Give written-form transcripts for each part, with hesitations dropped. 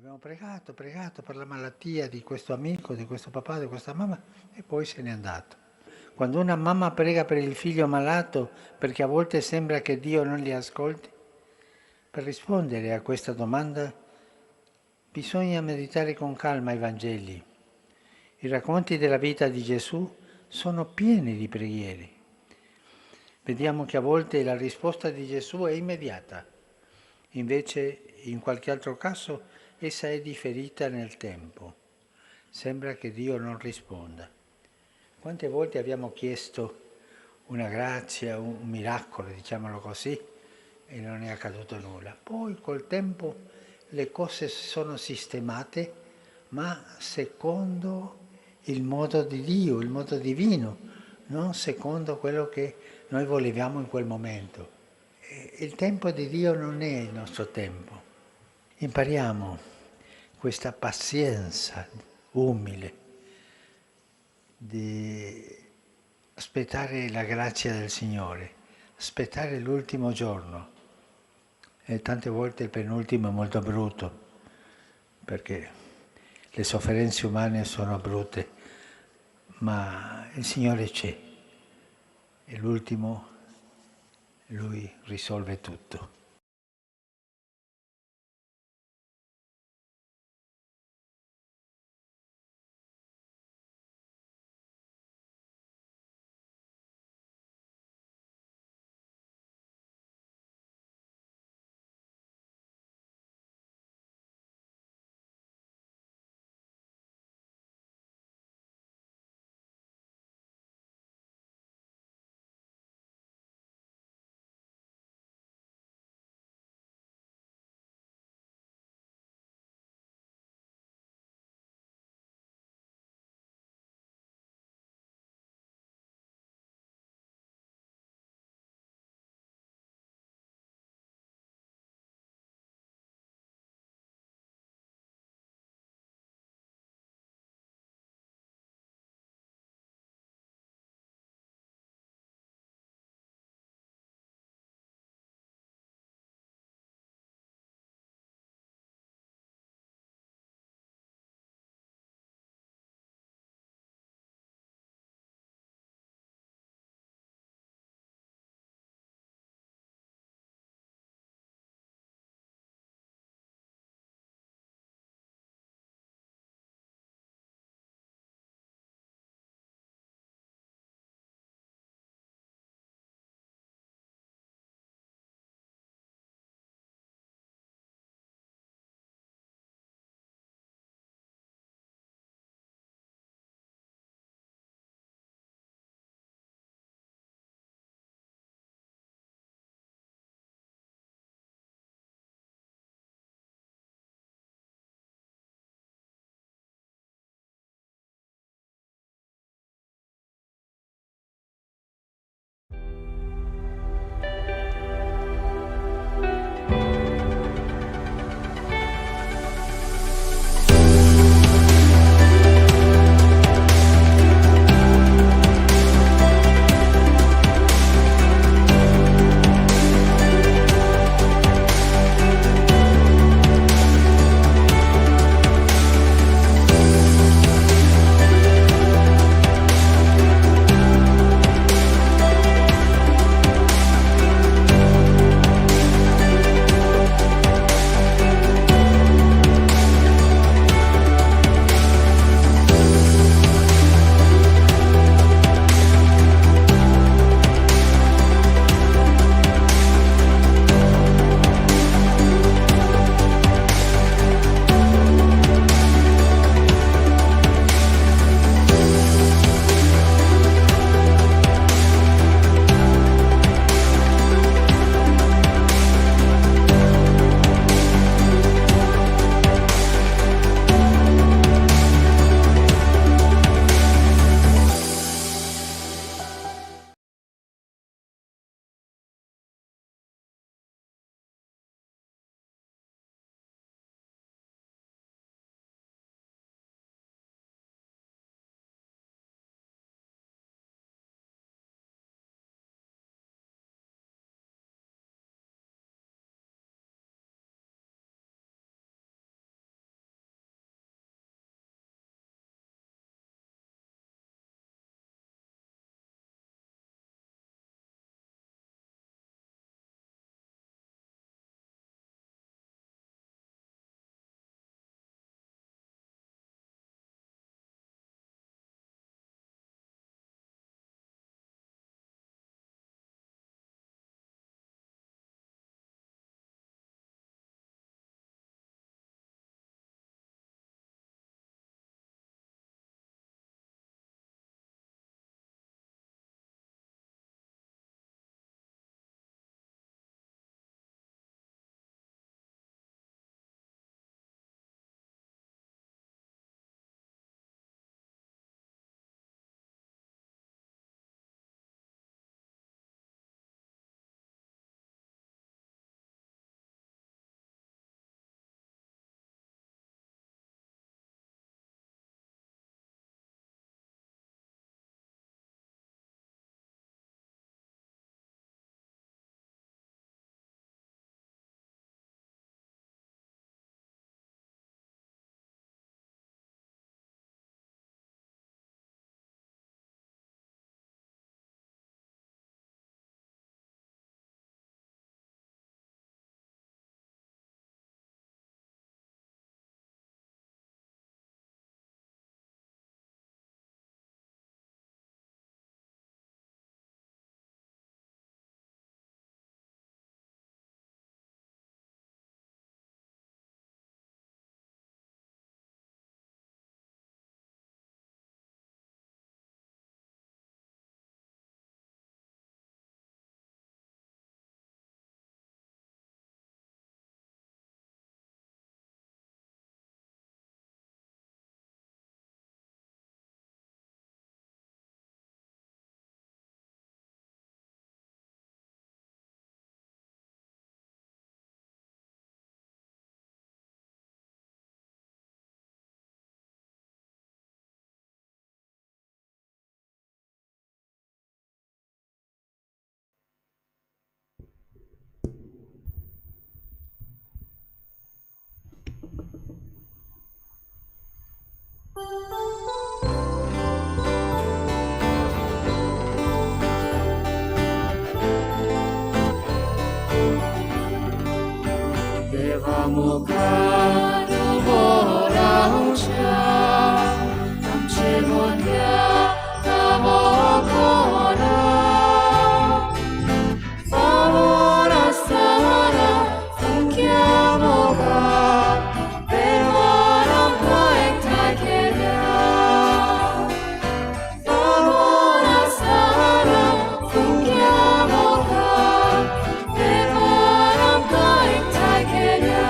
Abbiamo pregato per la malattia di questo amico, di questo papà, di questa mamma e poi se n'è andato. Quando una mamma prega per il figlio malato, perché a volte sembra che Dio non li ascolti, per rispondere a questa domanda bisogna meditare con calma i Vangeli. I racconti della vita di Gesù sono pieni di preghiere. Vediamo che a volte la risposta di Gesù è immediata, invece in qualche altro caso essa è differita nel tempo. Sembra che Dio non risponda. Quante volte abbiamo chiesto una grazia, un miracolo, diciamolo così, e non è accaduto nulla. Poi col tempo le cose si sono sistemate, ma secondo il modo di Dio, il modo divino, non secondo quello che noi volevamo in quel momento. E il tempo di Dio non è il nostro tempo. Impariamo questa pazienza umile di aspettare la grazia del Signore, aspettare l'ultimo giorno. E tante volte il penultimo è molto brutto, perché le sofferenze umane sono brutte, ma il Signore c'è e l'ultimo Lui risolve tutto. देवा मुखार उबो रावच्या आमचे मोठ्या कामाकोरा favor asara funkia moga pervara poeta kelia favor asara funkia moga pervara poeta kelia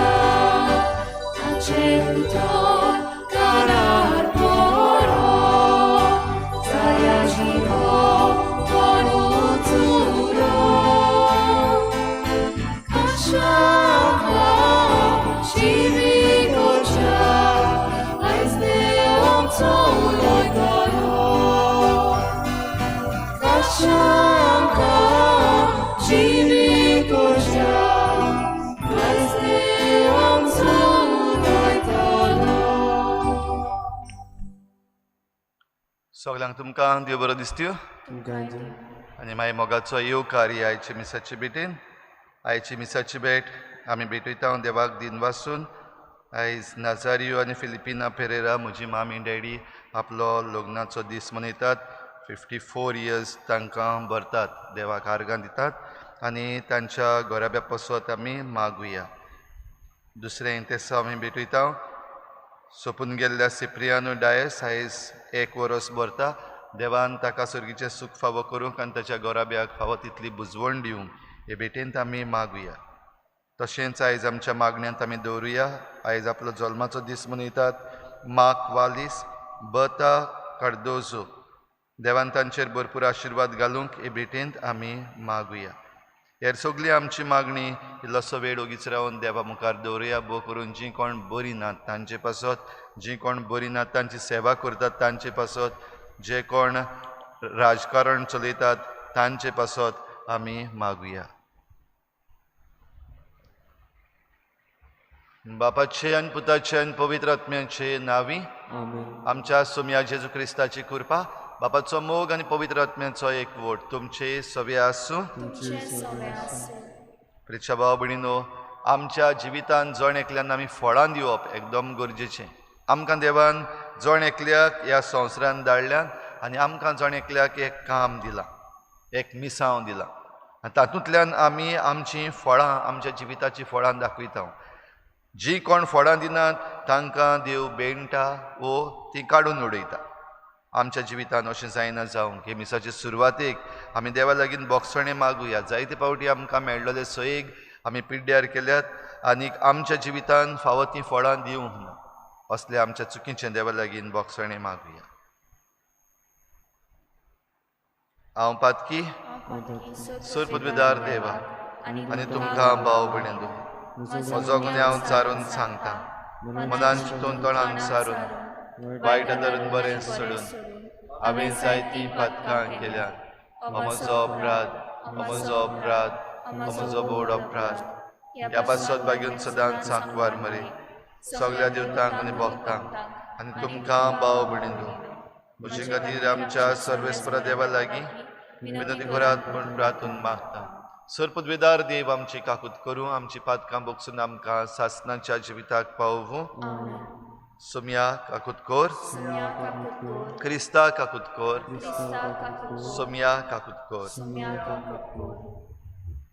acento karar poro saya jivo ponuturo सगळ्यांक तुमकां देव बरो दिसत्यो आनी मागीर मोगाचो येवकार आयचे मिसाची भेटेन आयची मिसाची भेट आमी भेटयता देवाक दिन वासून आयज नाजारियो आनी फिलिपिना पेरेरा म्हजी मामी डॅडी आपलो लग्नाचो दीस मनयतात 54 इयर्स तांकां भरतात देवाक आर्गां दितात आनी तांच्या घोराब्या पसत आमी मागुया दुसरें तें आमी भेटयता सोंपून गेल्ल्या सिप्रियानो डायस आयज 1 वरस भरता देवान ताका सर्गीचें सूख फावो करूंक आनी ताच्या घोराब्याक फावो तितली बुजवण दिवंक हे भेटेंत आमी मागुया तशेंच आयज आमच्या मागण्यांत आमी दवरुया आयज आपलो जल्माचो दीस मनयतात मार्क वालीस बर्ता कार्दोजो देवान तांचेर भरपूर आशिर्वाद घालूंक हे भेटेंत आमी मागुया हेर सगळी आमची मागणी इल्लोसो वेळ ओगीच रावन देवा मुखार दवरुया भोव करून जीं कोण बरीं नात तांचे पासत जीं कोण बरीं नात तांची सेवा करतात तांचे पासत जे कोण राजकारण चलयतात तांचे पासत आमी मागुया बापाचे आनी पुताचे आनी पवित्र आत्म्याचे नांवी आमच्या सोम्या जेजू क्रिस्ताची कृपा बापाचो मोग आनी पवित्र आत्म्याचो एकवट तुमचे सवे आसूं प्रिच्या भाव भयणीनो आमच्या जिवितांत जण एकल्यान आमी फळां दिवप एकदम गरजेचें आमकां देवान जण एकल्याक ह्या संवसारांत धाडल्यान आनी आमकां जण एकल्याक एक काम दिलां एक मिसांव दिलां आनी तातूंतल्यान आमी आमचीं फळां आमच्या जिविताचीं फळां दाखयता जीं कोण फळां दिनात तांकां देव बेंडटा वो तीं काडून उडयता आमच्या जिवितांत अशें जायना जावंक हे मिसाचे सुरवातेक आमी देवा लागीं बोगसणे मागुया जायते फावटी आमकां मेळ्ळले सयेक आमी पिड्ड्यार केल्यात आनीक आमच्या जिवितांत फावो तीं फळां दिवंक ना असले आमच्या चुकीचें देवा लागीं बोगसणे मागुया हांव पातकी सूर पदवीदार देवा आनी तुमकां भाव भयणीनो म्हजो गुन्हे हांव चारून सांगता मनान चिंतून तोंडान सारून वायट धरून बरें सोडून हांवें जायतीं पातकां केल्यात हो म्हजो अपराध हो म्हजो व्हड अपराध ह्या पासत बागेन सदांच सांकवार मरे सगळ्या देवतांक आनी भक्तांक आनी तुमकां भाव भयणीनो म्हजे खातीर आमच्या सर्वेस्परा देवा लागीं विनंती करात म्हूण प्रार्थून मागता सर पदवीदार देव आमची काकूत करूं आमची पातकां बोगसून आमकां सासणाच्या जिविताक पावूं सोम्या काकूत कोर क्रिस्ता काकूत कोर सोम्या काकूत कोर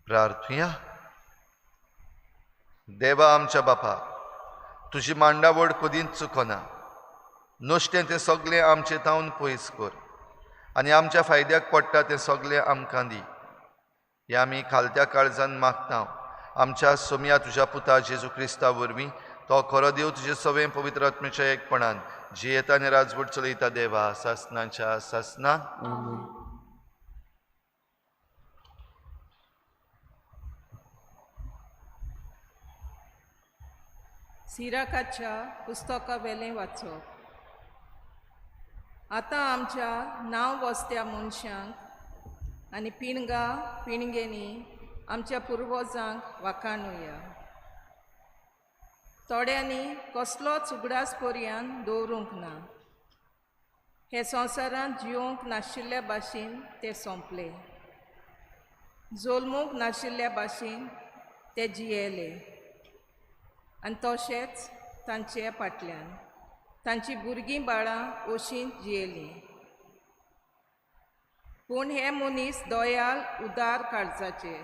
प्रार्थुया देवा आमच्या बापा तुजी मांडावळ कदींच चुकोना नश्टें तें सगळें आमचें तावन पयस कर आनी आमच्या फायद्याक पडटा तें सगळें आमकां दी हे आमी खालत्या काळजान मागता आमच्या सोम्या तुज्या पुता जेजू क्रिस्ता वरवीं तो खरो देव तुजे सवें पवित्र आत्म्याच्या एकपणान जियेता आनी राजवट चलयता देवा सासणाच्या सासणाक सिराकाच्या पुस्तका वेलें वाचप आतां आमच्या नांव वसत्या मनशांक आनी पिणगा पिणगेनी आमच्या पुर्वजांक वाखाणुया थोड्यांनी कसलोच उगडास पर्यान दवरूंक ना हे संवसारांत जिवंक नाशिल्ल्या भाशेन ते सोंपले जल्मूंक नाशिल्ल्या भाशेन ते जियेले आनी तशेंच तांचे फाटल्यान तांची भुरगीं बाळां ओशीन जियेलीं. पूण हे मनीस दयाल उदार काळजाचे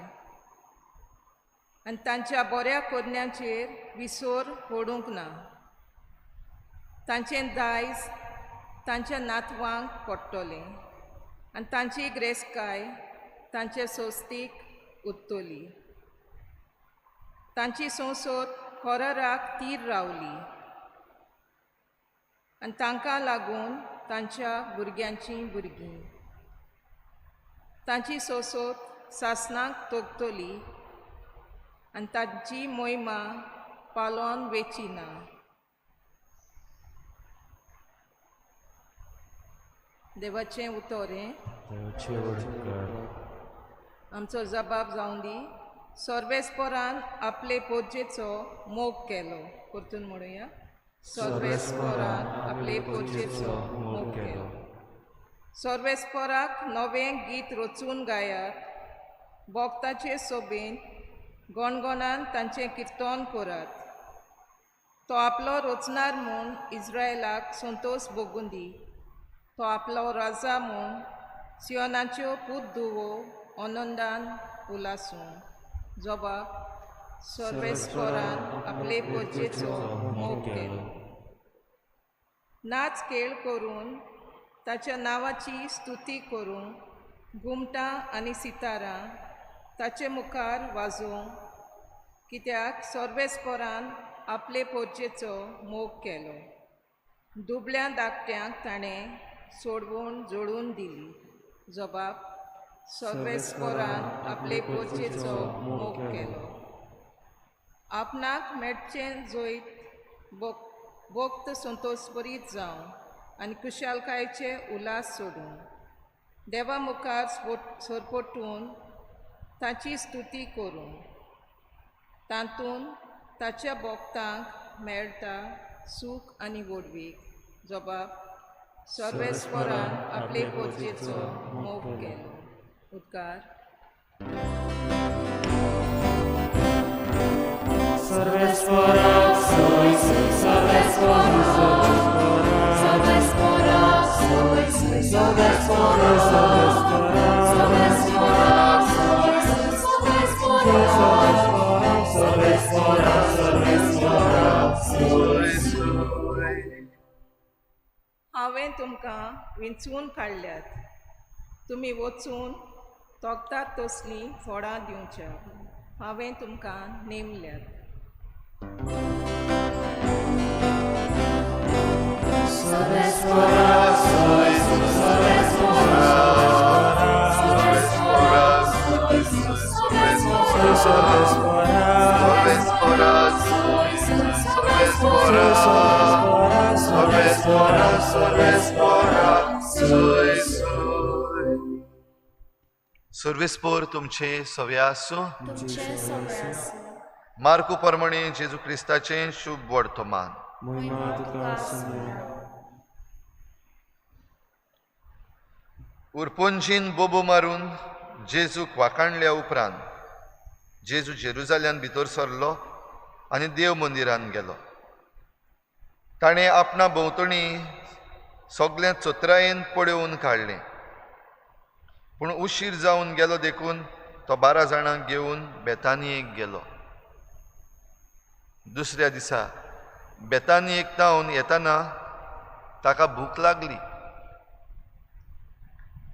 आनी तांच्या बऱ्या कोन्यांचेर विसोर पडूंक ना. तांचें दायज तांच्या नातवांक पडटलें आनी तांची ग्रेसकाय तांचे सोस्तीक उत्तोली. तांची संसद खोराराक तीर रावली आनी तांकां लागून तांच्या भुरग्यांचीं भुरगीं. तांची सोसोत सासणाक तोगतली आनी तांची मोहिमा पालोवन वेचिना. देवाचें उतोरें आमचो जबाब जावं दी. सर्वेस्परान आपले पोरचेचो मोग केलो. परतून म्हणुया, सर्वेस्परान आपले पोरचेचो मोग केलो. सर्वेस्पराक नवें गीत रचून गायात. भोगताचे सोबेन गणगणान तांचें किर्तन करात. तो आपलो रचणार म्हूण इस्रायलाक संतोश भोगून दी. तो आपलो राजा म्हूण सियोनाच्यो पूत धुवो आनंदान उलासूं. जबाब, सर्वेस्परान आपले पोरचेचो मोग केलो. नाच खेळ करून ताच्या नांवाची स्तुती करूं. घुमटां आनी सितारां ताचे मुखार वाजोवं. कित्याक सर्वेस्परान आपले पोरचेचो मोग केलो. दुबळ्या धाकट्यांक ताणें सोडवून जोडून दिली. जबाब, सर्वेस्परान आपले पोरचेचो मोग केलो. आपणाक मेळचें जोईत भोक्त संतोशभरीत जावं आनी कुशालकायेचे उलास सोडून देवा मुखार सरपटून ताची स्तुती करूं. तातूंत ताच्या भोगतांक मेळटा सूख आनी वडवीक. जबाब, सर्वेस्परान आपले पोरचेचो मोग केलो. उद्गार. हांवें तुमकां विंचून काडल्यात. तुमी वचून तोगतात तसलीं फळां दिवच्या. हांवें तुमकां नेमल्यात. सर्वेस्पोर तुमचे सव्या आसूं. मार्कू परमणे जेजू क्रिस्ताचें शुभ वर्तमान. उरपोंजीन बोबो मारून जेजूक वाखाणल्या उपरांत जेजू जेरुजाल्यान भितर सरलो आनी देव मंदिरान गेलो. ताणें आपणा भोंवतणी सगळें चोत्रायेन पळोवन काडलें. पूण उशीर जावन गेलो देखून तो 12 जाणांक घेवन बेतानियेक गेलो. दुसऱ्या दिसा बेतानियेक तावन येताना ताका भूक लागली.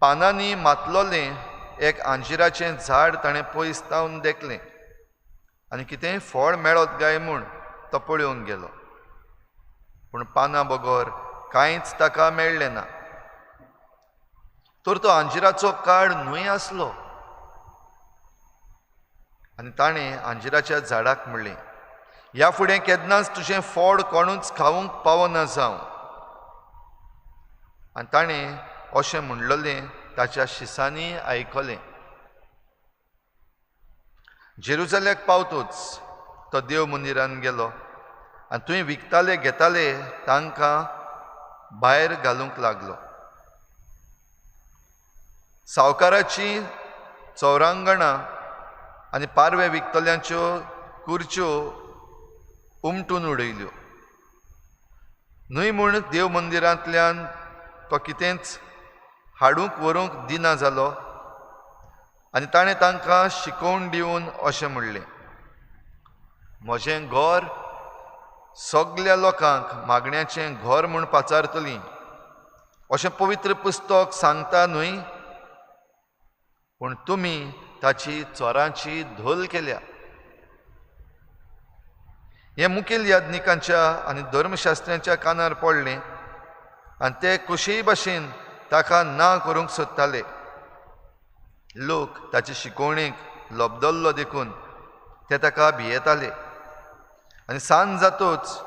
पानांनी मातलोलें एक आंजिराचें झाड ताणें पयस तावन देखलें आनी कितेंय फळ मेळत काय म्हूण तो पळोवंक गेलो. पूण पानां बगर कांयच ताका मेळ्ळें ना. तर तो आंजिराचो काड न्हय आसलो. आनी ताणें आंजिराच्या झाडाक म्हणलें, ह्या फुडें केन्नाच तुजें फळ कोणूच खावंक पावना जावं. आनी ताणें अशें म्हणलेलें ताच्या शिसांनी आयकलें. जेरुजाल्याक पावतूच तो देव मंदिरान गेलो आनी थंय विकताले घेताले तांकां भायर घालूंक लागलो. सावकाराची चौरांगणां आनी पारवे विकतल्यांच्यो खुर्च्यो उमटून उडयल्यो. न्हय म्हूण देव मंदिरांतल्यान तो कितेंच हाडूंक व्हरूंक दिना जालो आनी ताणें तांकां शिकोवन दिवन अशें म्हणलें, म्हजें घर सगल्या लोकांक मागण्याचें घर म्हूण पाचारतलीं अशें पवित्र पुस्तक सांगता न्हय, पूण तुमी ताची चोरांची धोल केल्या. हें मुखेल याज्ञिकांच्या आनी धर्मशास्त्रांच्या कानार पडलें आनी ते कशेय भाशेन ताका ना करूंक सोदताले. लोक ताचे शिकवणेक लबदल्लो देखून ते ताका भियेताले आनी सांज जातूच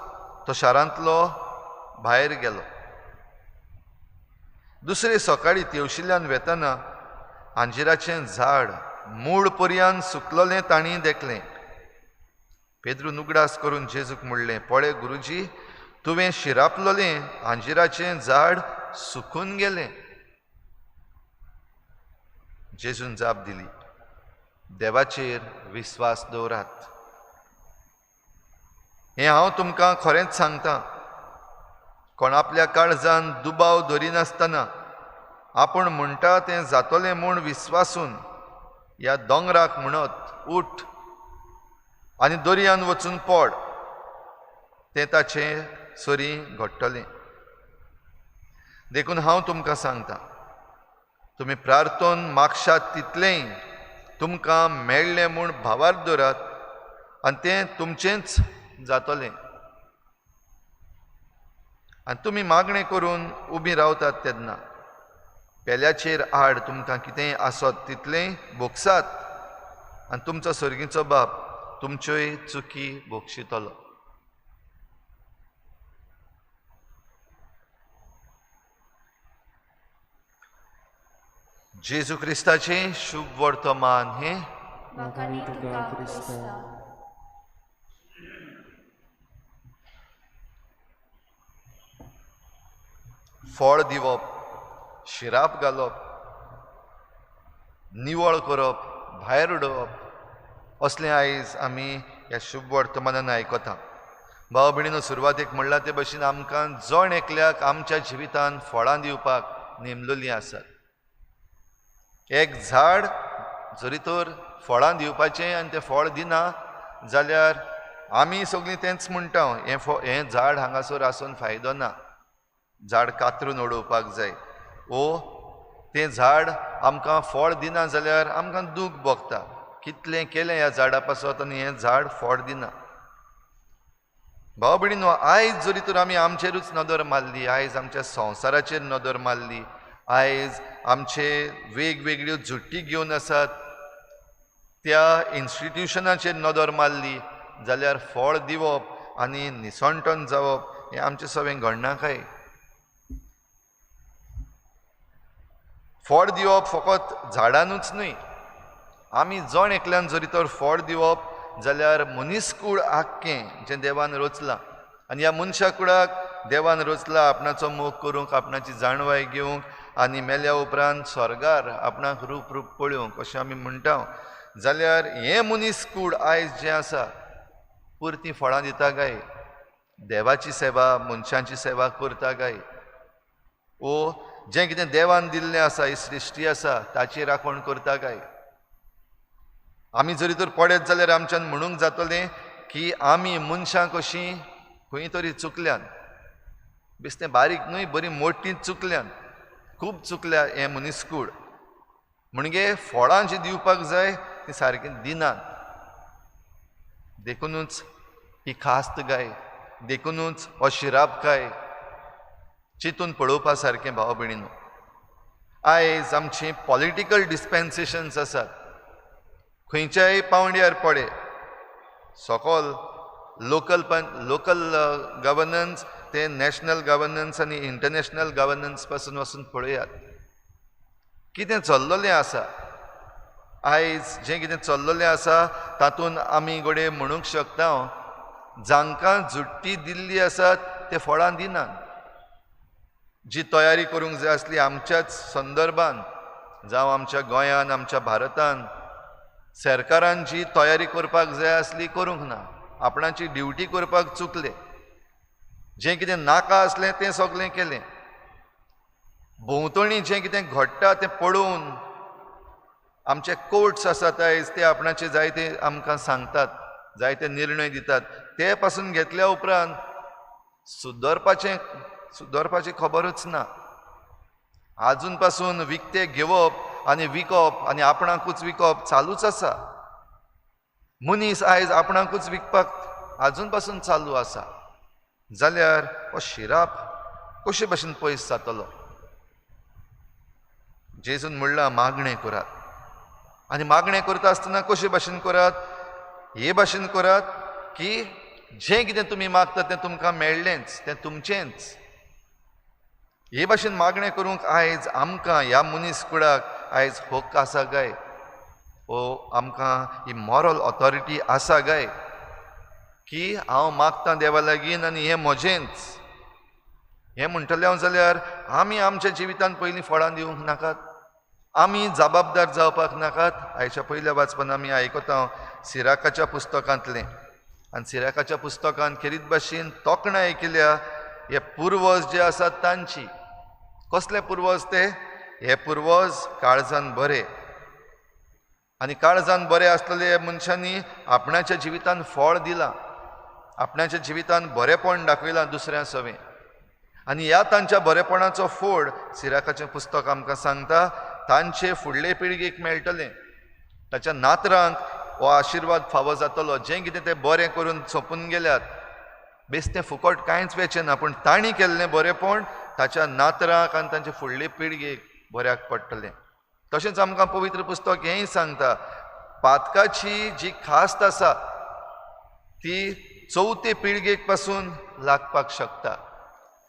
तो शारांतलो भायर गेलो. दुसरे सकाळीं तेवशिल्ल्यान वेतना आंजिराचें झाड मूळ पर्यान सुकलोलें तांणी देखलें. पेद्रू उगडास करून जेजूक म्हणलें, पळय गुरुजी, तुवें शिरापलोलें आंजिराचें झाड सुकून गेलें. जेजून जाप दिली, देवाचेर विस्वास दवरात. हें हांव तुमकां खरेंच सांगतां, कोण आपल्या काळजान दुबाव धरिनासतना आपूण म्हणटा तें जातलें म्हूण विस्वासून ह्या दोंगराक म्हणत उठ आनी दर्यान वचून पड, तें ताचें सरी घडटलें. देखून हांव तुमकां सांगतां, तुमी प्रार्थोन मागशात तितलेंय तुमकां मेळ्ळें म्हूण भावार्थ धरात आनी तें तुमचेंच जातलें. आनी तुमी मागणें करून उबीं रावतात तेन्ना पेल्याचेर आड तुमकां कितेंय आसत तितलें भोगसात आनी तुमचो सर्गीचो बाप तुमच्योय चुकी भोगशितलो. जेजू क्रिस्ताचें शुभ वर्तमान हें म्हाका आनी तुका क्रिस्ता. फळ दिवप, शिराप घालप, निवळ करप, भायर उडोवप असलें आयज आमी ह्या शुभ वर्तमानान आयकता. भाव भयणीनो, सुरवातेक म्हणला ते भशेन आमकां जण एकल्याक आमच्या जिवितांत फळां दिवपाक नेमलेलीं आसात. एक झाड जरी तर फळां दिवपाचें आनी तें फळ दिना जाल्यार आमी सगळीं तेंच म्हणटा, हें झाड हांगासर आसून फायदो ना, झाड कातरून उडोवपाक जाय. तें झाड आमकां फळ दिना जाल्यार आमकां दूख भोगता, कितलें केलें ह्या झाडा पासत आनी हें झाड फळ दिना. भाव भयणीनो, आयज जरी तर आमी आमचेरूच नदर मारली, आयज आमच्या संवसाराचेर नदर मारली, आयज आमचे वेगवेगळ्यो जुट्टी घेवन आसात त्या इन्स्टिट्युशनाचेर नदर मारली जाल्यार फळ दिवप आनी निसंटन जावप हें आमचें सगळें घडना काय? फळ दिवप फकत झाडांनूच न्हय, आमी जण एकल्यान जरी तर फळ दिवप जाल्यार मनीसकूळ आख्खें जें देवान रचलां आनी ह्या मनशा कुळाक देवान रचला आपणाचो मोग करूंक, आपणाची जाणवाय घेवंक आनी मेल्या उपरांत स्वर्गार आपणाक रूप पळोवंक अशें आमी म्हणटा, जाल्यार हें मनीसकूळ आयज जें आसा पुरती फळां दिता काय? देवाची सेवा, मनशांची सेवा करता काय? जें कितें देवान दिल्लें आसा, ही सृश्टी आसा ताची राखण करता काय? आमी जरी तर पडत जाल्यार आमच्यान म्हणूंक जातलें की आमी मनशां कशीं खंय तरी चुकल्यान, बेश्टें बारीक न्हय, बरी मोठीं चुकल्यान, खूब चुकल्या हें मनीसकूळ. म्हणजे फळां जीं दिवपाक जाय तीं सारकीं दिनात. देखूनच ही खास्त गाय, देखूनच हो शिराप काय, चिंतून पळोवपा सारकें भाव भयणीनो. आयज आमचीं पॉलिटिकल डिस्पेन्सेशन्स आसात, खंयच्याय पावंड्यार पडे, सकल लोकल गव्हर्नन्स ते नॅशनल गव्हर्नन्स आनी इंटरनॅशनल गव्हर्नन्स पासून वचून पळयात कितें चल्लोलें आसा. आयज जें कितें चल्लोलें आसा तातूंत आमी घडये म्हणूंक शकता, जांकां जुट्टी दिल्ली आसात ते फळां दिनात. जी तयारी करूंक जाय आसली आमच्याच संदर्भान, जावं आमच्या गोंयान, आमच्या भारतान सरकारान जी तयारी करपाक जाय आसली करूंक ना. आपणाची ड्युटी करपाक चुकले, जें कितें नाका आसलें तें सगळें केलें, भोंवतणी जें कितें घडटा तें पळोवन आमचे कोर्ट्स आसात आयज ते आपणाचे जायते आमकां सांगतात, जायते निर्णय दितात, ते पासून घेतल्या उपरांत सुदरपाची खबरूच ना. आजून पासून विकते घेवप आनी विकप आनी आपणाकूच विकप चालूच आसा. मनीस आयज आपणाकूच विकपाक आजून पासून चालू आसा. जाल्यार हो शिराप कशे भाशेन पयस जातलो? जेजून म्हणलां मागणें करात, आनी मागणें करता आसतना कशे भाशेन करात? हे भाशेन करात की जें कितें तुमी मागता तें तुमकां मेळ्ळेंच, तें तुमचेंच. हे भाशेन मागणें करूंक आयज आमकां ह्या मनीसकुळाक आयज हक्क आसा काय? हो आमकां ही मॉरल ऑथॉरिटी आसा काय की हांव मागतां देवा लागीं आनी हें म्हजेंच? हें म्हणटलें हांव जाल्यार आमी आमच्या जिवितांत पयलीं फळां दिवंक नाकात, आमी जबाबदार जावपाक नाकात. आयच्या पयल्या वाचपान आमी आयकता सिराकाच्या पुस्तकांतलें, आनी सिराकाच्या पुस्तकांत खेरीत भाशेन तोखणाय केल्या हे पुर्वज जे आसात तांची. कसले पुर्वज ते? हे पुर्वज काळजान बरे, आनी काळजान बरे आसलेले मनशांनी आपणाच्या जिवितांत फळ दिलां, आपणाच्या जिवितांत बरेपण दाखयलां दुसऱ्या सवें. आनी ह्या तांच्या बरेपणाचो फोड सिराकाचें पुस्तक आमकां सांगता तांचे फुडले पिळगेक मेळटलें. ताच्या नातरांक हो आशिर्वाद फावो जातलो. जें कितें ते बरें करून सोंपून गेल्यात, बेश्टें फुकट कांयच वेचें ना, पूण तांणी केल्लें बरेपण ताच्या नातरांक आनी तांचे फुडले पिळगेक बऱ्याक पडटलें. तशेंच आमकां पवित्र पुस्तक हेंय सांगता पातकाची जी खास्त आसा ती 4थे पिळगेक पासून लागपाक शकता.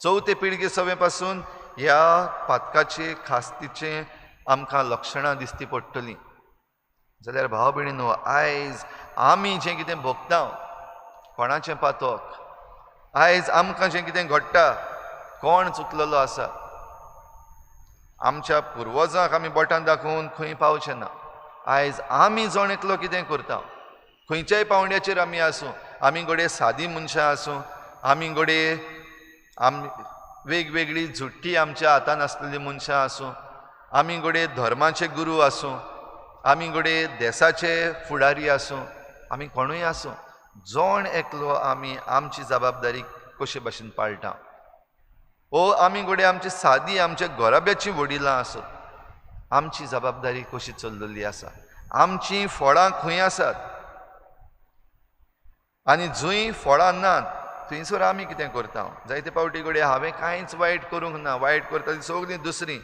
4थे पिळगे सवे पासून ह्या पातकाचे खास्तीचे आमकां लक्षणां दिसती पडटलीं. जाल्यार भाव भयणीनो, आयज आमी जें कितें भोगता कोणाचें पातक, आयज आमकां जें कितें घडटा कोण चुकलेलो आसा? आमच्या पुर्वजांक आमी बोटान दाखोवन खंय पावचे ना. आयज आमी जण एकलो कितें करता, खंयच्याय पावंड्याचेर आमी आसूं, आमी घोडे सादी मनशां आसूं, आमी घोडे वेगवेगळी झुट्टी आमच्या हातान आसलेली मनशां आसूं, आमी घोडे धर्माचे गुरू आसूं, आमी घोडे देशाचे फुडारी आसूं, आमी कोणूय आसूं, जण एकलो आमी आमची जबाबदारी कशे भाशेन पाळटा. ओ आमी घोडे आमची सादी आमच्या घोराब्याची वडिलां आसूं, आमची जबाबदारी कशी चल्लेली आसा, आमची फळां खंय आसात, आनी जंय फळां नात थंयसर आमी कितें करता? जायते पावटी घोडे हांवें कांयच वायट करूंक ना, वायट करता ती सगळीं दुसरीं.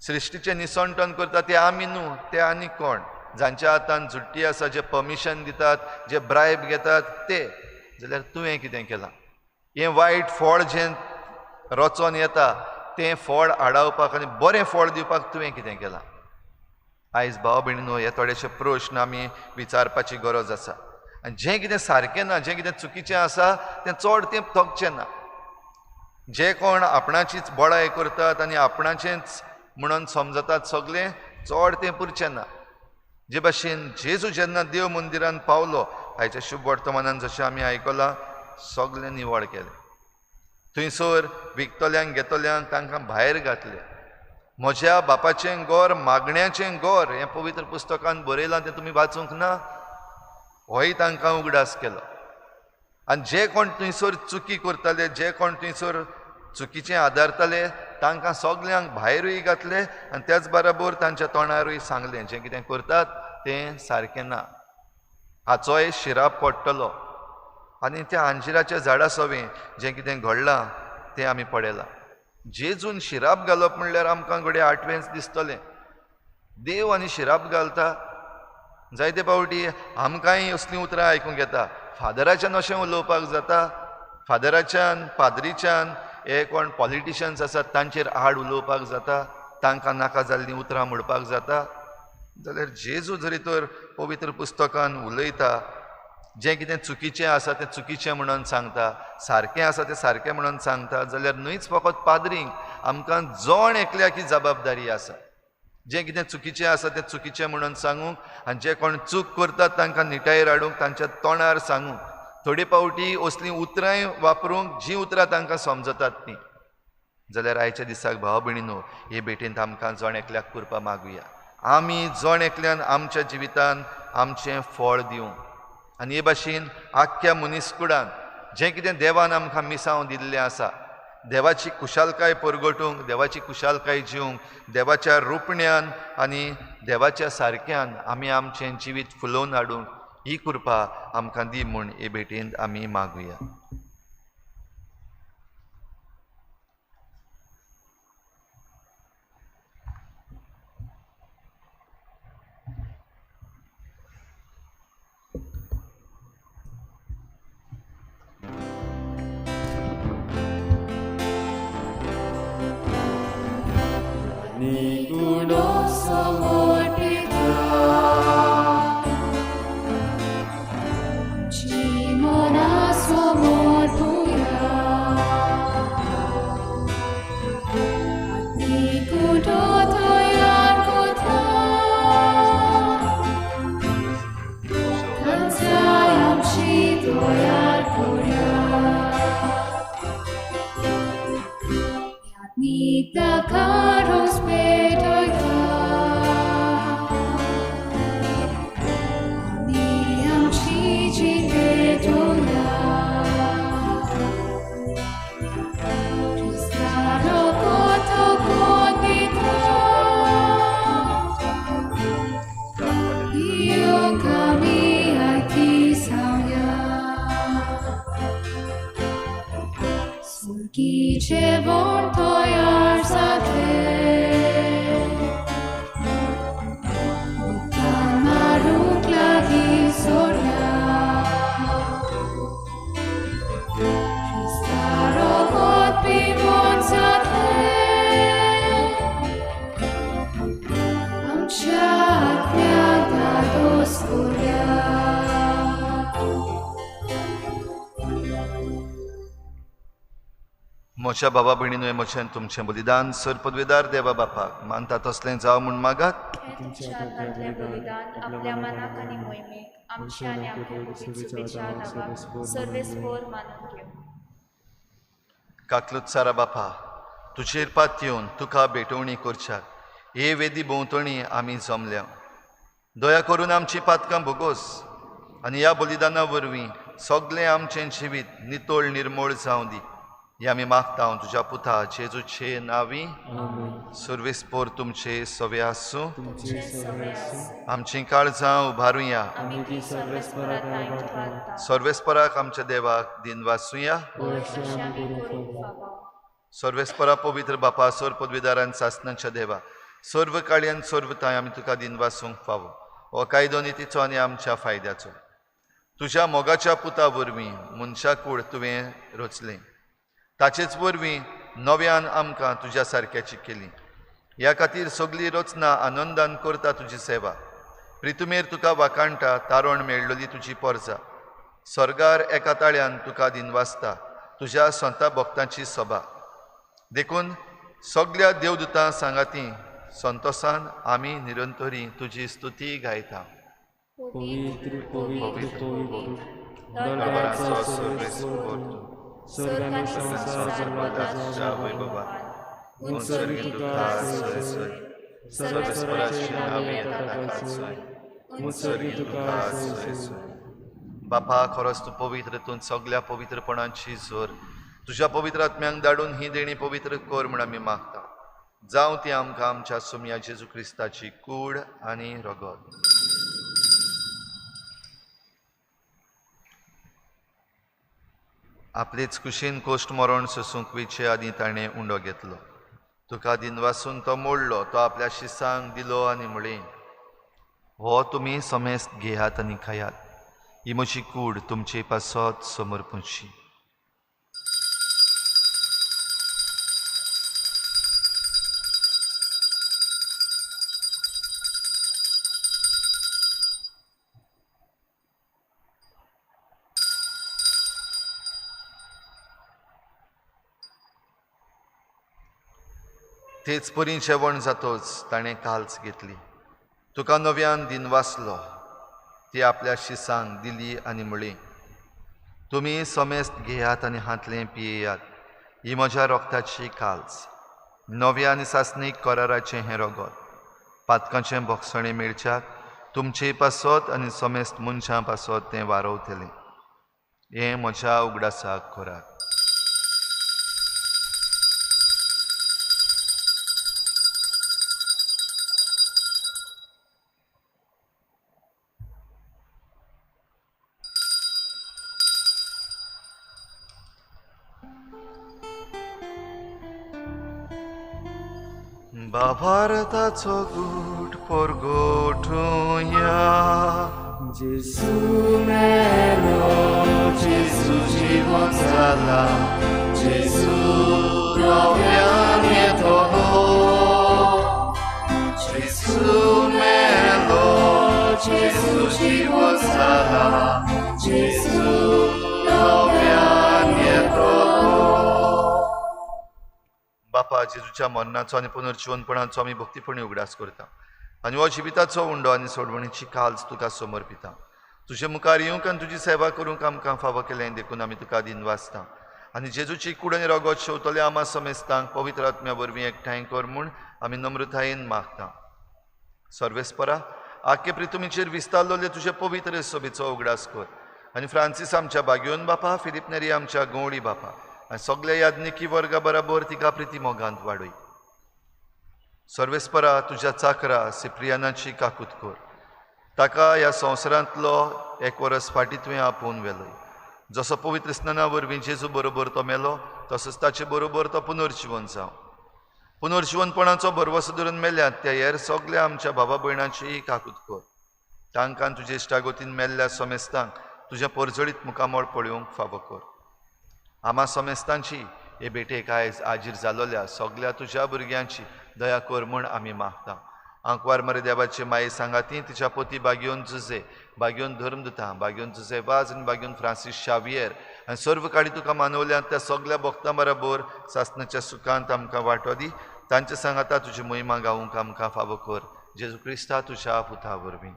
सृश्टीचें निसंटन करता ते आमी न्हू, ते आनी कोण? जांच्या हातान झुट्टी आसा, जे परमिशन दितात, जे ब्रायब घेतात ते. जाल्यार तुवें कितें केलां? हें वायट फळ जें रचोन येता तें फळ आडावपाक आनी बरें फळ दिवपाक तुवें कितें केलां? आयज भाव भयणीनो, हे थोडेशे प्रश्न आमी विचारपाची गरज आसा. आनी जें कितें सारकें ना, जें कितें चुकीचें आसा तें चड तें थकचें ना. जे कोण आपणाचीच बळाय करतात आनी आपणाचेंच म्हणून समजतात सगळें, चड तें पुरचें ना. जे भाशेन जेजू जेन्ना देव मंदिरांत पावलो, आयच्या शुभ वर्तमानान जशें आमी आयकलां, सगळें निवळ केलें. थंयसर विकतल्यांक घेतल्यांक तांकां भायर घातलें. म्हज्या बापाचें घर मागण्याचें घर हें पवित्र पुस्तकांत बरयलां, तें तुमी वाचूंक ना? होय तांकां उगडास केलो. आनी जे कोण थंयसर चुकी करताले, जे कोण थंयसर चुकीचें आदारताले, तांकां सगल्यांक भायरूय घातलें आनी त्याच बरोबर तांच्या तोंडारूय सांगलें जें कितें करतात तें सारकें ना. हाचोय शिराप पडटलो. आनी त्या अंजिराच्या झाडा सवें जें कितें घडलां तें आमी पळयलां. जेजून शिराप घालप म्हणल्यार आमकां घडये आठवेंच दिसतलें. देव आनी शिराप घालता. जायते पावटी आमकांय असलीं उतरां आयकूंक येता. फादराच्यान अशें उलोवपाक जाता, फादराच्यान, पाद्रीच्यान, हे कोण पॉलिटिशियन्स आसात तांचेर आड उलोवपाक जाता, तांकां नाका जाल्लीं उतरां म्हणपाक जाता. जाल्यार जेजू जरी तर पवित्र पुस्तकान उलयता, जें कितें चुकीचें आसा तें चुकीचें म्हणून सांगता, सारकें आसा तें सारकें म्हणून सांगता, जाल्यार न्हयच फकत पाद्रींक, आमकां जण एकल्याची जबाबदारी आसा. जें कितें चुकीचें आसा तें चुकीचें म्हणून सांगूंक आनी जे कोण चूक करतात तांकां निटायेर हाडूंक तांच्या तोंडार सांगूंक. थोडी पावटी असलीं उतरांय वापरूंक जीं उतरां तांकां समजतात तीं. जाल्यार आयच्या दिसाक भाव भयणीनो, हे भेटेंत आमकां जण एकल्याक करपा मागुया. आमी जण एकल्यान आमच्या जिवितान आमचें फळ दिवंक आनी हे भाशेन आख्ख्या मनीसकुळान जें कितें देवान आमकां मिसांव दिल्लें आसा, देवाची कुशालकाय परगटूंक, देवाची कुशालकाय जिवंक, देवाच्या रुपण्यान आनी देवाच्या सारक्यान आमी आमचें जिवीत फुलोवन हाडूंक ही कृपा आमकां दी म्हूण हे भेटेंत आमी मागुया. म्हज्या बाबा भयणीनो, म्हजें तुमचें बलिदान सर पदवेदार देवा बापाक मानता तसलें जावं म्हूण मागात. हे तुमच्या हातांतलें बलिदान आपल्या मनाक आनी मोहिमेक आमच्या आनी आमच्या कुशीक शुभेच्छा दावाक सर्वेस्पोर मानून घेवं. काकलूत सारा बापा, तुजेर पात येवन तुका भेटवणी करच्याक हे वेदी भोंवतणी आमी जमल्या. दया करून आमची पातकां भोगोस आनी ह्या बलिदाना वरवीं सगळें आमचें जिवीत नितोळ निर्मळ जावं दी. हे आमी मागता तुज्या पुता जेजूचे नांवी. सर्वेस्पोर तुमचे सवे आसूं. आमचीं काळजां उबारुया. सर्वेस्पराक आमच्या देवाक दिन वाचुया. सर्वेस्परा पवित्र बापा, सर पदवीदारान सासणांच्या देवा, सर्व काळ्यान सर्वताय आमी तुका दिन वाचूंक फावो. हो कायदो नितीचो आनी आमच्या फायद्याचो. तुज्या मोगाच्या पुता वरवीं मनशा कूड तुवें रचलें, ताचेच वरवीं नव्यान आमकां तुज्या सारक्याची केली. ह्या खातीर सगळी रचना आनंदान करता तुजी सेवा. प्रितुमेर तुका वाकाणटा तारण मेळ्ळली तुजी पोरजा. सर्गार एका ताळ्यान तुका दिन वाचता तुज्या स्वता भक्तांची सभा. देखून सगळ्या देवदूतां सांगाती संतोषान आमी निरंतरी तुजी स्तुती गायता. पवित्र पवित्र बापा, खरोच तूं पवित्र, तूं सगळ्या पवित्रपणाची जोर तुज्या पवित्र आत्म्यांक धाडून ही देणी पवित्र कर म्हूण आमी मागता. जावं ती आमकां आमच्या सुमया जेजू क्रिस्ताची कूड आनी रगत. आपलेच कुशीन कोश्ट मरण सोसूंक वेचे आदी ताणें उंडो घेतलो. तुका दिन वाचून तो मोडलो, तो आपल्या शिसांक दिलो आनी म्हळें, हो तुमी समेस्त घेयात आनी खायात. ही म्हजी कूड तुमचे पासत समर्पूची. तेच परी जेवण जातोच ताणें काल्स घेतली. तुका नव्यान दिनवासलो. ती आपल्या शिसांक दिली आनी म्हळी, तुमी समेस्त घेयात आनी हातलें पियेयात. ही म्हज्या रोगताची काल्स. नव्या आनी सासणीक कराराचें हें रगत. पातकांचें भोगसणें मेळच्याक तुमची पासत आनी समेस्त मनशां पासत तें वारवतलें. हें म्हज्या उगडासाक करात. भारताचो गूट परगोठुया. Gesù meno, Gesù जीवन जाला. Gesù nowyan jetono. Gesù melo. Gesù जीवन जाला. Gesù nowyan jetono. बापा, जेजूच्या मरणाचो आनी पुनर्जीवनपणाचो आमी भक्तीपणी उगडास करता आनी हो जिविताचो उंडो आनी सोडवणीची काल्स तुका समर्पिता. तुजे मुखार येवंक आनी तुजी सेवा करूंक आमकां फावो केलें देखून आमी तुका दिन वाचता. आनी जेजूची कूड आनी रगत शेवतले आमा समेस्तांक पवित्र आत्म्या वरवीं एकठांय कर म्हूण आमी नम्रतायेन मागता. सर्वेस्परा, आख्खे प्रितुमीचेर विस्तारलोले तुजे पवित्र सोबेचो उगडास कर. आनी फ्रांसीस आमच्या बागयोन बापा, फिलिप नेरी आमच्या गवळी बापा आनी सगल्या याज्ञिकी वर्गा बराबर तिका प्रिती मोगांत वाडय. सर्वेस्परा, तुज्या चाकरा सिप्रियानाची काकूत कर. ताका ह्या संवसारांतलो एक वरस फाटीं तुवें आपोवन व्हेलोय. जसो पवित्र स्नाना वरवीं जेजू बरोबर तो मेलो, तसोच ताचे बरोबर तो पुनर्जीवन जावं. पुनर्जीवनपणाचो भरवसो धरून मेल्यात त्या हेर सगल्या आमच्या भावा भयणांची काकूत कर. तांकां तुजे इश्टागोतीन मेल्ल्या समेस्तांक तुज्या परजळीत मुखामोळ पळोवंक फावो कर. आमा समेस्तांची हे भेटेक आयज आजीर जालोल्या सगल्या तुज्या भुरग्यांची दया कर म्हूण आमी मागता. आंकवार मरे देवाचे माये सांगाती तिच्या पोती बागयोन जुजे, बागयोन धर्मदुतां, बागयोन जुजे वाज आनी बागयोन फ्रांसीस शावियर आनी सर्व काडी तुका मानवल्यांत त्या सगल्या भक्तां बरोबर सासणाच्या सुखांत आमकां वांटो दी. तांचे सांगाता तुजी महिमा गावूंक आमकां फावो कर. जेजू क्रिस्ता तुज्या पुता वरवीं.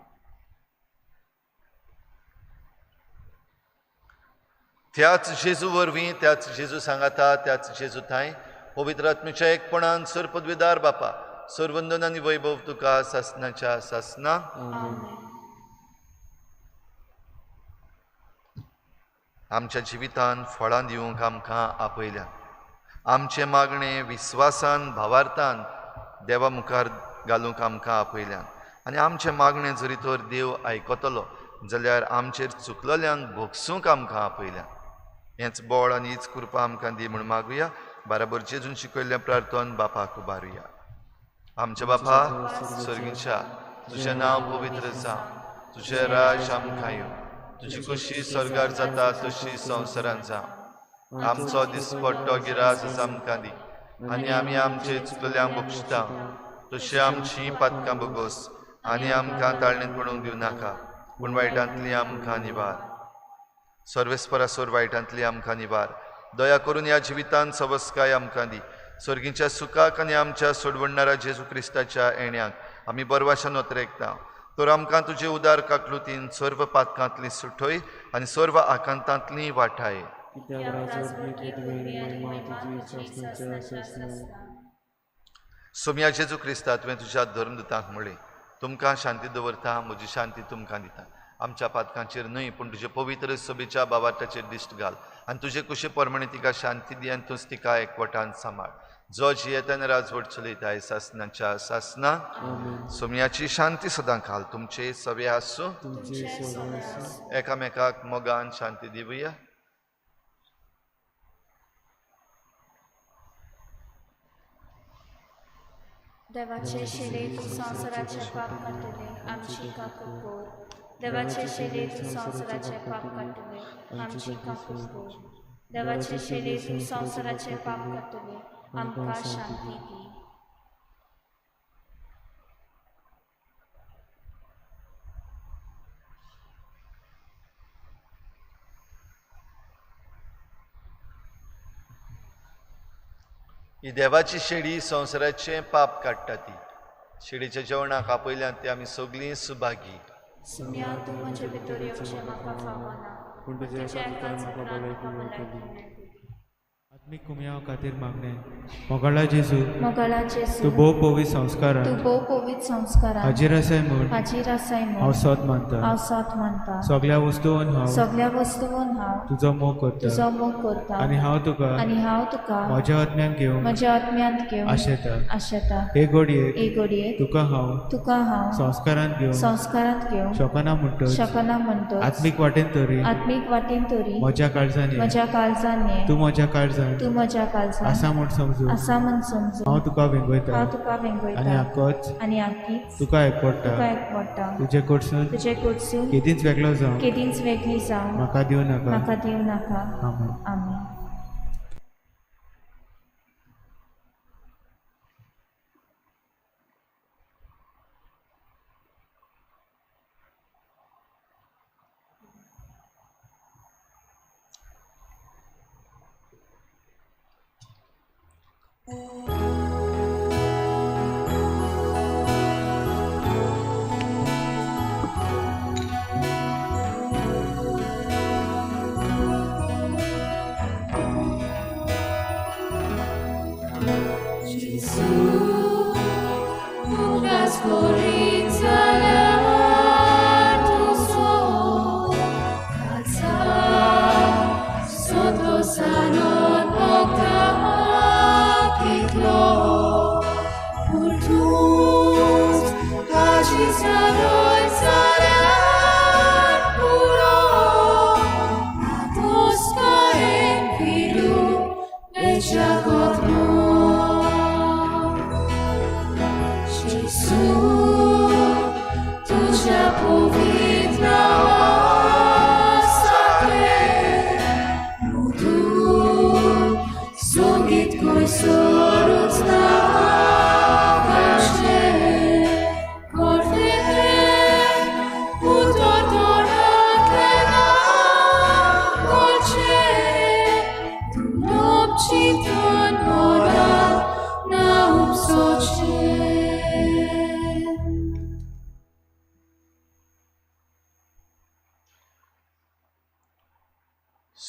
त्याच जेजू वरवीं, त्याच जेजू सांगाता, त्याच जेजू थाय पवित्र आत्म्याच्या एकपणान सर पदवीदार बापा, सर्वंदन आनी वैभव तुका सासणाच्या सासना. आमच्या जिवितान फळां दिवंक आमकां आपयल्या. आमचे मागणे विस्वासान भावार्थान देवा मुखार घालूंक आमकां आपयल्या. आनी आमचे मागणे जरी तर देव आयकतलो जाल्यार आमचेर चुकलोल्यांक भोगसूंक आमकां आपयल्या. हेंच बळ आनी हीच कृपा आमकां दी म्हूण मागुया. बाराबर जेजून शिकयल्लें प्रार्थन बापाक उबारुया. आमचे बापा स्वर्गीच्या, तुजें नांव पवित्र जावं. तुजें राज आमकां येवं. तुजी खुशी स्वर्गार जाता तशी संवसारांत जावं. आमचो दिसपट्टो गिरास आमकां दी आनी आमी आमचे चुकल्यांक बक्षिता तशी आमची पातकां बोगोस आनी आमकां ताळणेंत पडूंक दिवं नाका, पूण वायटांतली आमकां निवार. सर्वेस्परासोर वायटांतली आमकां निवार. दया करून ह्या जिवितांत सवस्काय आमकां दी. स्वर्गीच्या सुखाक आनी आमच्या सोडवणाऱ्या जेजू क्रिस्ताच्या येण्याक आमी बरवाशान वतरेकता. तर आमकां तुजे उदार काकलुतीन सर्व पातकांतली सुटय आनी सर्व आकांतांतली वाटाय. सोम्या जेजू क्रिस्ता, तुवें तुज्या धर्मदुतांक म्हणलें, तुमकां शांती दवरता, म्हजी शांती तुमकां दिता. आमच्या पातकांचेर न्हय पूण तुजे पवित्र सोबेच्या बाबाटाचेर दिश्ट घाल आनी तुजे कुशे परमणे तिका शांती दी आनी तूंच तिका एकवटान सांबाळ. जो जियेतान राजवट चलयताय सासणाच्या सासना. सोम्याची शांती सदां घाल तुमचे सवे आसूं. एकामेकाक मोगान शांती दिवया. देवाचे शेडे तूं संवसाराचे पाप काडटले, आमची काकूत कोर. देवाचे शेडे तूं संवसाराचे पाप काडटले, आमची काकूत कोर. देवाचे शेडे तूं संवसाराचे पाप काडटले, आमकां शांती दी. ही देवाची शेळी संवसाराचें पाप काडटा ती. शेळीच्या जेवणाक आपयल्यान ती आमी सगळीं सुभागी. सुम्या तूं म्हजे भितर येवचें म्हाका फावना, पूण तुज्या एकाच उतरान म्हाका भलायकी मेळटली. आत्मीक कुमयाव खातीर मागणे मोगाळा जेजू मोगाळा जेजू, तूं भोव पवित्र संस्कारां तूं भोव पवित्र संस्कारान हाजीर आसाय म्हूण हाजीर आसाय हांव म्हूण सोत मानता. हांव सोत मानता. सगळ्या वस्तूंन हांव सगळ्या वस्तूंन हांव तुजो मोग करता तुजो मोग करता आनी हांव तुका आनी हांव तुका म्हज्या आत्म्यान घेवंक म्हज्या आत्म्यांत घेवन आशेता. आशेता. हे घडयेक एक घडयेक तुका हांव तुका हांव संस्कारांत घेवंक संस्कारांत घेवन शकना म्हणटच शकना म्हणटच आत्मीक वाटेन तरी आत्मीक वाटेन तरी म्हज्या काळजान ये. म्हज्या काळजान ये. तूं म्हज्या काळजान तूं म्हज्या काळजान आसा म्हूण समजून आसा म्हूण समजून हांव तुका वेंगयता हांव तुका आनी वेंगयता आखोच आनी आख्खीच तुका एकपडटा. तुका एकवटा. तुजे कडसून तुजे कडसून केदींच वेगळो जावं केदींच वेगळी जावं म्हाका दिवं नाका. म्हाका दिवं नाका. आमेन. आमेन.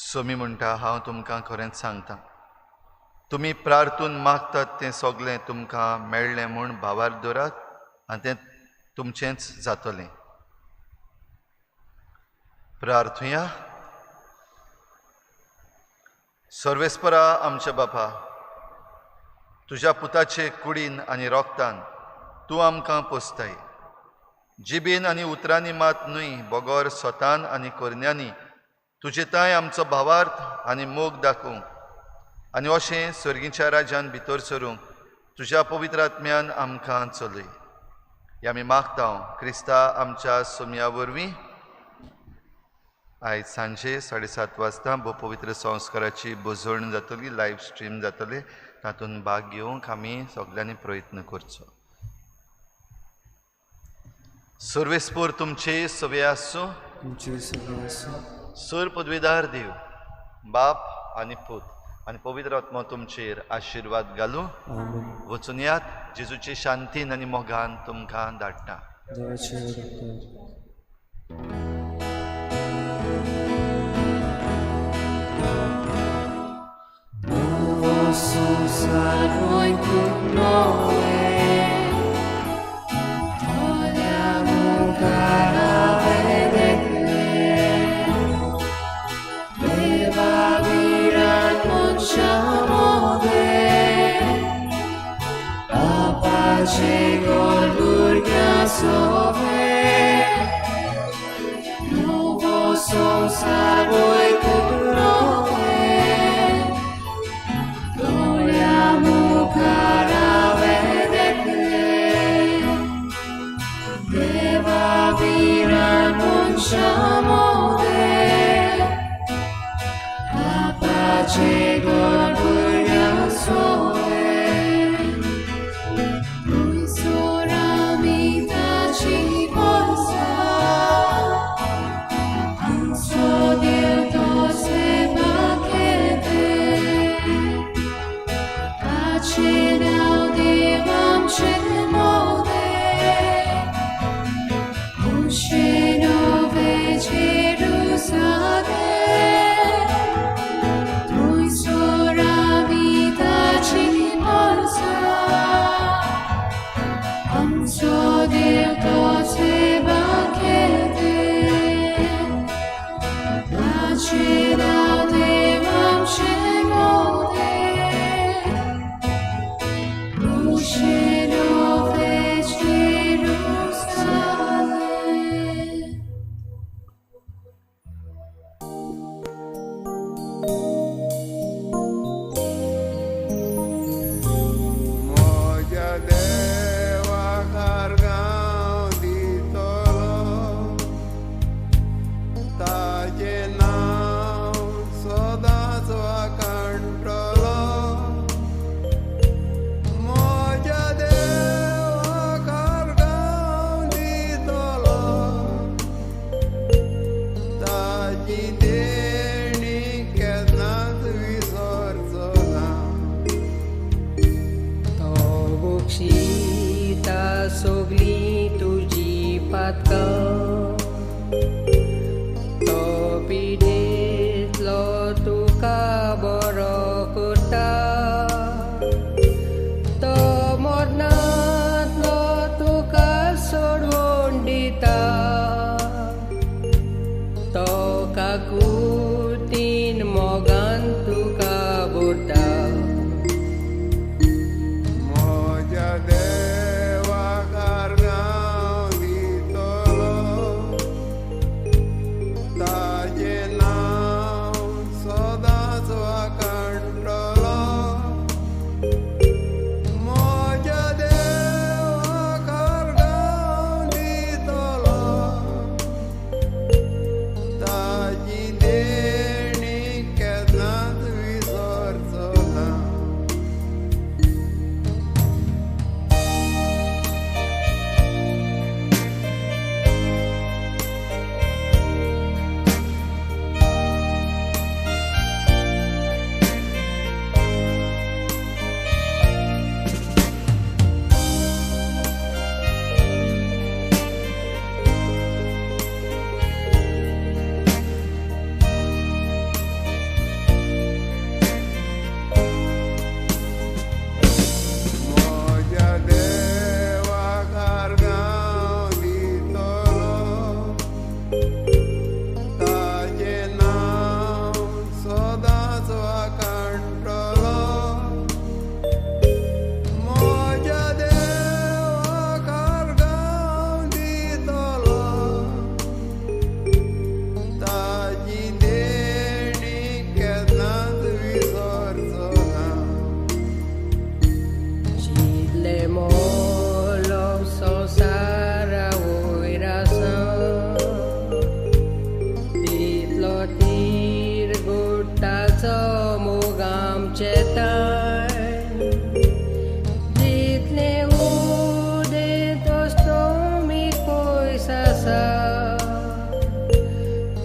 सोमी म्हणटा हांव तुमकां खरेंच सांगता, तुमी प्रार्थून मागतात तें सगळें तुमकां मेळ्ळें म्हूण भावार दवरात आनी तें तुमचेंच जातलें. प्रार्थुया. सर्वेस्परा आमच्या बापा, तुज्या पुताचे कुडीन आनी रोगतान तूं आमकां पोसताय. जिबेन आनी उतरांनी मात न्हय, बोगोर सोतान आनी कोरन्यांनी तुजे ताय आमचो भावार्थ आनी मोग दाखोवंक आनी अशें सर्गीच्या राज्यान भितर सरूंक तुज्या पवित्र आत्म्यान आमकां चलय. हें आमी मागता क्रिस्ता आमच्या सोमया वरवीं. आयज सांजे 7:30 वाजता भोव पवित्र संस्काराची बुजवण जातली, लायव्ह स्ट्रीम जातले. तातूंत भाग घेवंक आमी सगळ्यांनी प्रयत्न करचो. सर्वेस्पोर तुमचे सवे आसूं. सर पदवीदार देव, बाप आनी पूत आनी पवित्र आत्मा तुमचेर आशिर्वाद घालूं. वचून यात. जेजूचे शांतीन आनी मोगान तुमकां धाडटा.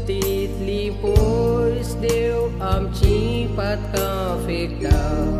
Titlipos Deus amci pat ka fikta